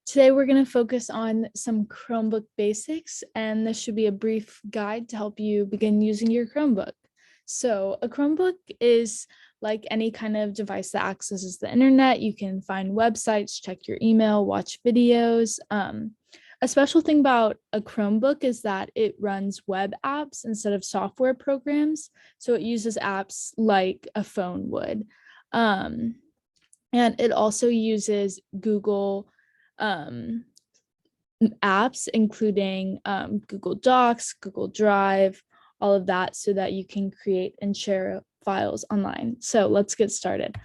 Today, we're going to focus on some Chromebook basics, and this should be a brief guide to help you begin using your Chromebook. So a Chromebook is like any kind of device that accesses the internet. You can find websites, check your email, watch videos. A special thing about a Chromebook is that it runs web apps instead of software programs. So it uses apps like a phone would. And it also uses Google apps, including Google Docs, Google Drive, all of that, so that you can create and share files online. So let's get started.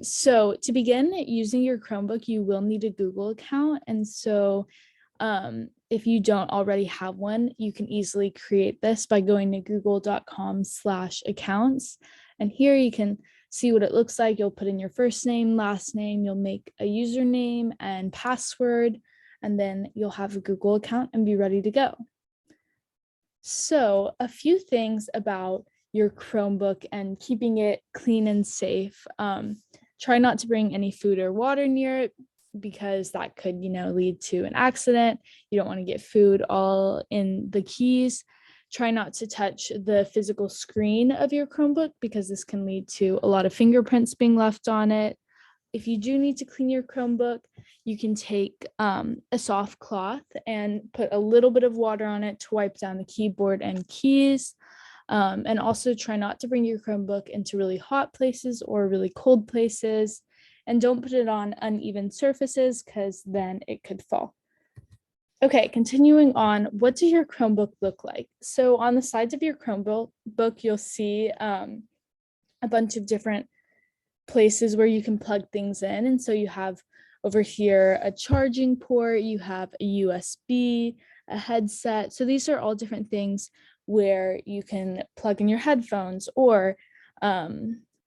So to begin using your Chromebook, you will need a Google account. And so if you don't already have one, you can easily create this by going to google.com/accounts. And here you can see what it looks like. You'll put in your first name, last name, you'll make a username and password, and then you'll have a Google account and be ready to go. So a few things about your Chromebook and keeping it clean and safe. Try not to bring any food or water near it because that could, lead to an accident. You don't want to get food all in the keys. Try not to touch the physical screen of your Chromebook because this can lead to a lot of fingerprints being left on it. If you do need to clean your Chromebook, you can take a soft cloth and put a little bit of water on it to wipe down the keyboard and keys. And also try not to bring your Chromebook into really hot places or really cold places. And don't put it on uneven surfaces because then it could fall. Okay, continuing on, what does your Chromebook look like? So on the sides of your Chromebook, you'll see a bunch of different places where you can plug things in. And so you have over here a charging port, you have a USB, a headset. So these are all different things where you can plug in your headphones or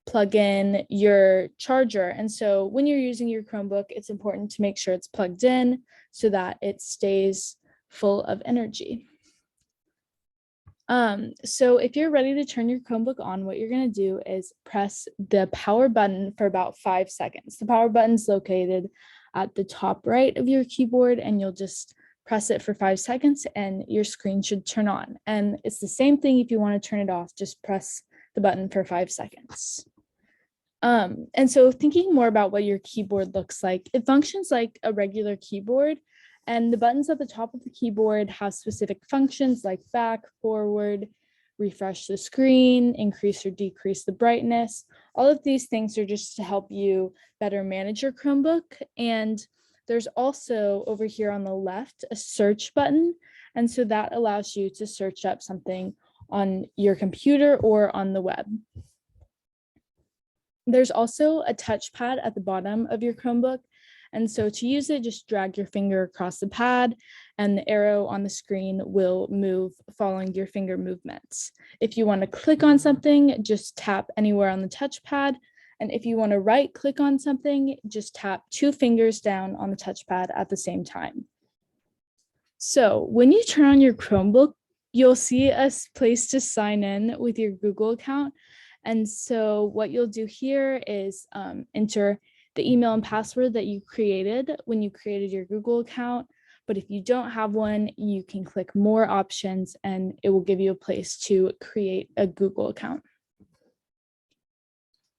plug in your charger. And so when you're using your Chromebook, it's important to make sure it's plugged in so that it stays full of energy. So if you're ready to turn your Chromebook on, what you're going to do is press the power button for about 5 seconds. The power button's located at the top right of your keyboard, and you'll just press it for 5 seconds and your screen should turn on. And it's the same thing if you want to turn it off, just press the button for 5 seconds. And so thinking more about what your keyboard looks like, it functions like a regular keyboard, and the buttons at the top of the keyboard have specific functions like back, forward, refresh the screen, increase or decrease the brightness. All of these things are just to help you better manage your Chromebook. And there's also over here on the left a search button. And so that allows you to search up something on your computer or on the web. There's also a touchpad at the bottom of your Chromebook. And so to use it, just drag your finger across the pad and the arrow on the screen will move following your finger movements. If you want to click on something, just tap anywhere on the touchpad. And if you want to right click on something, just tap 2 fingers down on the touchpad at the same time. So when you turn on your Chromebook, you'll see a place to sign in with your Google account. And so what you'll do here is enter the email and password that you created when you created your Google account. But if you don't have one, you can click more options and it will give you a place to create a Google account.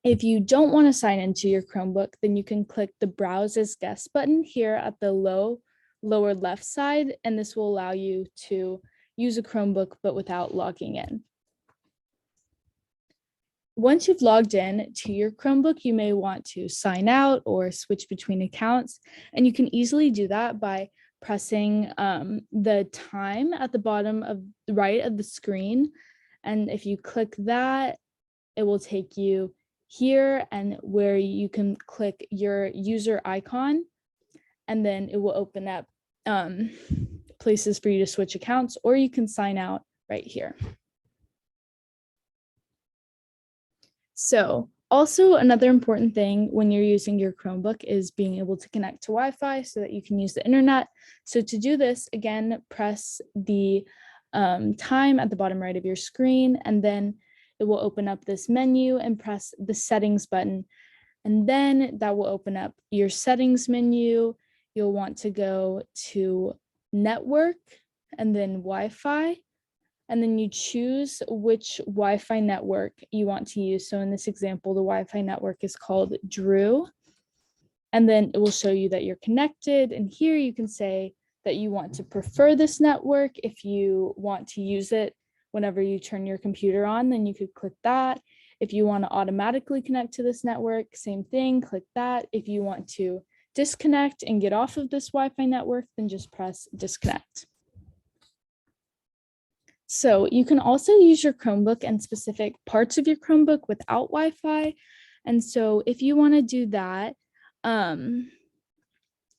If you don't want to sign into your Chromebook, then you can click the Browse as Guest button here at the lower left side, and this will allow you to use a Chromebook but without logging in. Once you've logged in to your Chromebook, you may want to sign out or switch between accounts, and you can easily do that by pressing the time at the bottom of the right of the screen. And if you click that, it will take you here and where you can click your user icon, and then it will open up places for you to switch accounts, or you can sign out right here. So also another important thing when you're using your Chromebook is being able to connect to Wi-Fi so that you can use the internet. So to do this, again, press the time at the bottom right of your screen, and then it will open up this menu and press the settings button. And then that will open up your settings menu. you'll want to go to network and then Wi-Fi, and then you choose which Wi-Fi network you want to use. So in this example, the Wi-Fi network is called Drew, and then it will show you that you're connected. And here you can say that you want to prefer this network. If you want to use it whenever you turn your computer on, then you could click that. If you want to automatically connect to this network, same thing, click that. If you want to disconnect and get off of this Wi-Fi network, then just press disconnect. So you can also use your Chromebook and specific parts of your Chromebook without Wi-Fi. And so if you want to do that,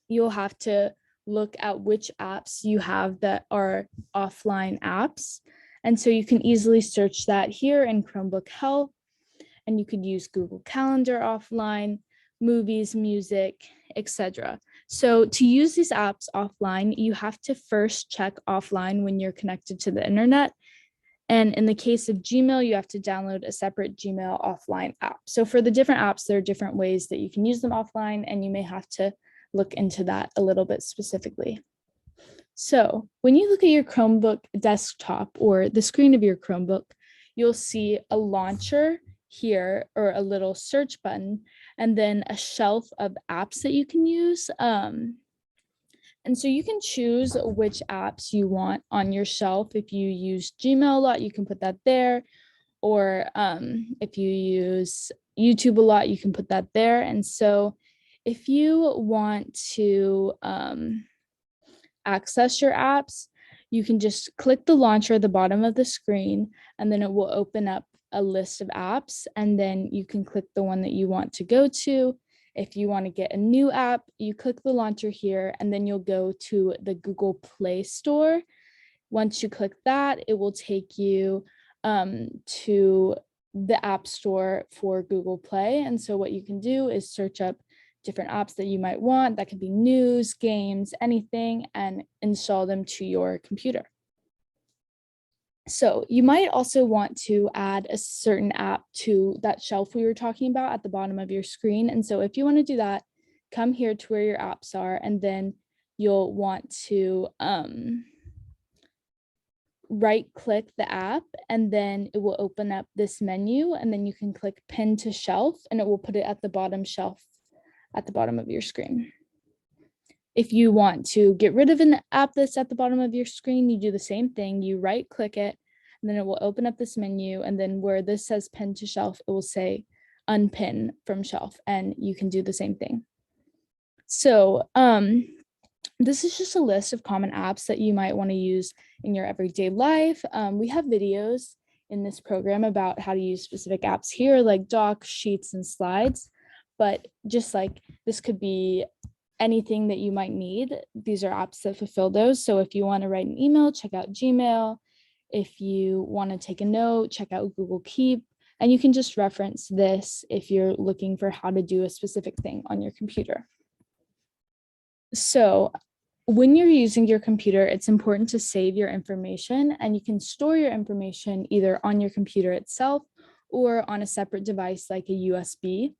you'll have to look at which apps you have that are offline apps. And so you can easily search that here in Chromebook Help, and you could use Google Calendar offline, movies, music, etc. So to use these apps offline, you have to first check offline when you're connected to the internet. And in the case of Gmail, you have to download a separate Gmail offline app. So for the different apps, there are different ways that you can use them offline, and you may have to look into that a little bit specifically. So when you look at your Chromebook desktop or the screen of your Chromebook, you'll see a launcher here, or a little search button, and then a shelf of apps that you can use. And so you can choose which apps you want on your shelf. If you use Gmail a lot, you can put that there. Or if you use YouTube a lot, you can put that there. And so if you want to access your apps, you can just click the launcher at the bottom of the screen, and then it will open up a list of apps, and then you can click the one that you want to go to. If you want to get a new app, you click the launcher here, and then you'll go to the Google Play Store. Once you click that, it will take you to the App Store for Google Play. And so what you can do is search up different apps that you might want. That could be news, games, anything, and install them to your computer. So you might also want to add a certain app to that shelf we were talking about at the bottom of your screen. And so if you want to do that, come here to where your apps are, and then you'll want to right click the app, and then it will open up this menu, and then you can click pin to shelf, and it will put it at the bottom shelf at the bottom of your screen. If you want to get rid of an app that's at the bottom of your screen, you do the same thing. You right click it, and then it will open up this menu, and then where this says pin to shelf, it will say unpin from shelf, and you can do the same thing. So this is just a list of common apps that you might want to use in your everyday life. We have videos in this program about how to use specific apps here, like docs, sheets, and slides. But just like this could be anything that you might need. These are apps that fulfill those. So if you want to write an email, check out Gmail. If you want to take a note, check out Google Keep. And you can just reference this if you're looking for how to do a specific thing on your computer. So when you're using your computer, it's important to save your information, and you can store your information either on your computer itself or on a separate device like a USB.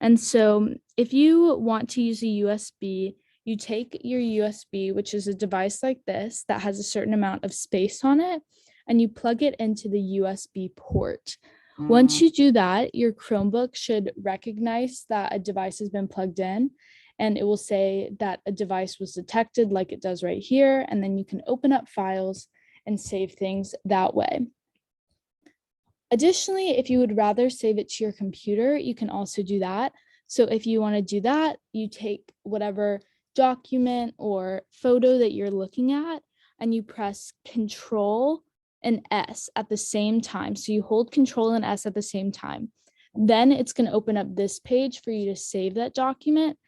And so if you want to use a USB, you take your USB, which is a device like this that has a certain amount of space on it, and you plug it into the USB port. Once you do that, your Chromebook should recognize that a device has been plugged in, and it will say that a device was detected like it does right here, and then you can open up files and save things that way. Additionally, if you would rather save it to your computer, you can also do that. So if you want to do that, you take whatever document or photo that you're looking at, and you press Control and S at the same time. So you hold Control and S at the same time. Then it's going to open up this page for you to save that document.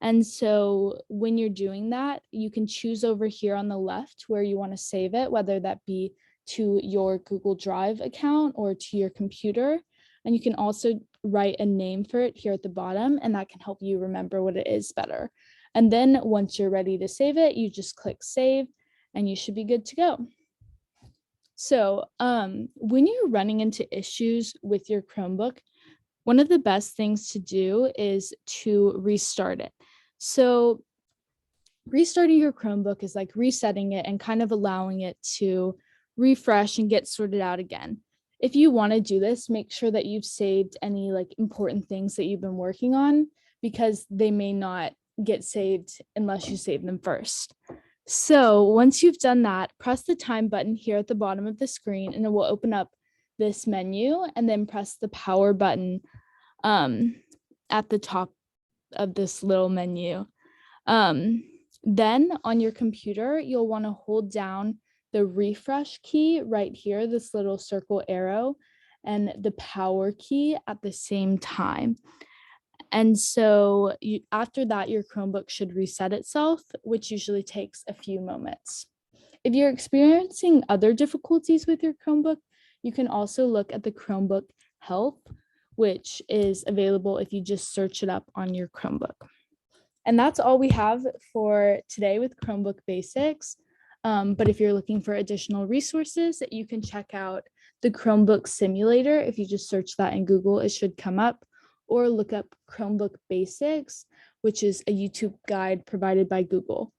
And so when you're doing that, you can choose over here on the left where you want to save it, whether that be to your Google Drive account or to your computer. And you can also write a name for it here at the bottom, and that can help you remember what it is better. And then once you're ready to save it, you just click save, and you should be good to go. So when you're running into issues with your Chromebook, one of the best things to do is to restart it. So restarting your Chromebook is like resetting it and kind of allowing it to refresh and get sorted out again. If you want to do this, make sure that you've saved any like important things that you've been working on, because they may not get saved unless you save them first. So once you've done that, press the time button here at the bottom of the screen and it will open up this menu, and then press the power button at the top of this little menu. Then on your computer, you'll want to hold down the refresh key right here, this little circle arrow, and the power key at the same time. And so after that, your Chromebook should reset itself, which usually takes a few moments. If you're experiencing other difficulties with your Chromebook, you can also look at the Chromebook help, which is available if you just search it up on your Chromebook. And that's all we have for today with Chromebook Basics. But if you're looking for additional resources, you can check out the Chromebook Simulator. If you just search that in Google, it should come up, or look up Chromebook Basics, which is a YouTube guide provided by Google.